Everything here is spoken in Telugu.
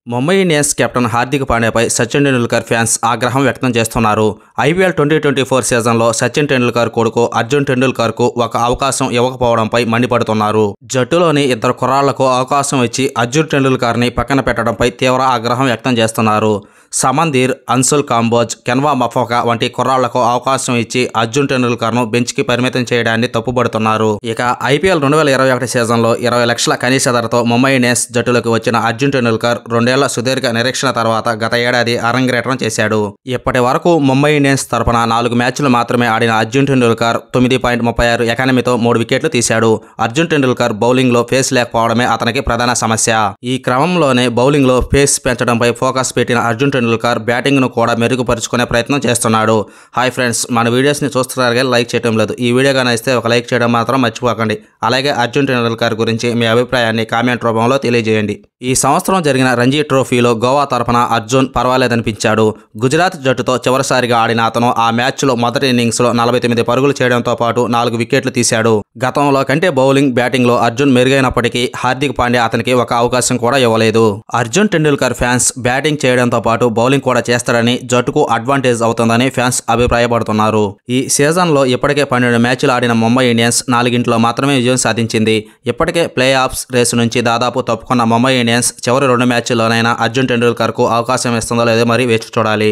ముంబై ఇండియన్స్ కెప్టెన్ హార్దిక్ పాండ్యాపై సచిన్ టెండూల్కర్ ఫ్యాన్స్ ఆగ్రహం వ్యక్తం చేస్తున్నారు. ఐపీఎల్ 2024 సీజన్లో సచిన్ టెండూల్కర్ కొడుకు అర్జున్ టెండూల్కర్కు ఒక అవకాశం ఇవ్వకపోవడంపై మండిపడుతున్నారు. జట్టులోని ఇద్దరు కుర్రాళ్లకు అవకాశం ఇచ్చి అర్జున్ టెండూల్కర్ని పక్కన పెట్టడంపై తీవ్ర ఆగ్రహం వ్యక్తం చేస్తున్నారు. సమన్దీర్, అన్సుల్ కాంబోజ్, కెన్వా మఫోకా వంటి కుర్రాళ్లకు అవకాశం ఇచ్చి అర్జున్ టెండూల్కర్ను బెంచ్కి పరిమితం చేయడాన్ని తప్పుపడుతున్నారు. ఇక ఐపీఎల్ 2021 సీజన్లో 20 లక్షల కనీస ధరతో ముంబై ఇండియన్స్ జట్టులోకి వచ్చిన అర్జున్ టెండూల్కర్ 2 ఏళ్ల సుదీర్ఘ నిరీక్షణ తర్వాత గత ఏడాది అరంగేట్రం చేశాడు. ఇప్పటి వరకు ముంబై ఇండియన్స్ తరపున 4 మ్యాచ్లు మాత్రమే ఆడిన అర్జున్ టెండూల్కర్ 9.36 ఎకానమీతో 3 వికెట్లు తీశాడు. అర్జున్ టెండూల్కర్ బౌలింగ్లో పేస్ లేకపోవడమే అతనికి ప్రధాన సమస్య. ఈ క్రమంలోనే బౌలింగ్లో పేస్ పెంచడంపై ఫోకస్ పెట్టిన అర్జున్ టెండూల్కర్ బ్యాటింగ్ను కూడా మెరుగుపరుచుకునే ప్రయత్నం చేస్తున్నాడు. హాయ్ ఫ్రెండ్స్, మన వీడియోస్ని చూస్తున్నారు కానీ లైక్ చేయడం లేదు. ఈ వీడియో కానీ ఇస్తే ఒక లైక్ చేయడం మాత్రం మర్చిపోకండి. అలాగే అర్జున్ టెండూల్కర్ గురించి మీ అభిప్రాయాన్ని కామెంట్ రూపంలో తెలియజేయండి. ఈ సంవత్సరం జరిగిన రంజీ ట్రోఫీలో గోవా తరఫున అర్జున్ పర్వాలేదనిపించాడు. గుజరాత్ జట్టుతో చివరిసారిగా ఆడిన అతను ఆ మ్యాచ్లో మొదటి ఇన్నింగ్స్లో 49 పరుగులు చేయడంతో పాటు 4 వికెట్లు తీశాడు. గతంలో కంటే బౌలింగ్, బ్యాటింగ్లో అర్జున్ మెరుగైనప్పటికీ హార్దిక్ పాండ్యా అతనికి ఒక అవకాశం కూడా ఇవ్వలేదు. అర్జున్ టెండూల్కర్ ఫ్యాన్స్ బ్యాటింగ్ చేయడంతో పాటు బౌలింగ్ కూడా చేస్తాడని, జట్టుకు అడ్వాంటేజ్ అవుతుందని ఫ్యాన్స్ అభిప్రాయపడుతున్నారు. ఈ సీజన్లో ఇప్పటికే 12 మ్యాచ్లు ఆడిన ముంబై ఇండియన్స్ 4గింటిలో మాత్రమే విజయం సాధించింది. ఇప్పటికే ప్లే ఆఫ్స్ రేసు నుంచి దాదాపు తప్పుకున్న ముంబై ఇండియన్స్ చివరి 2 మ్యాచ్ల్లోనైనా అర్జున్ టెండూల్కర్కు అవకాశం ఇస్తుందో లేదో మరి వేచి చూడాలి.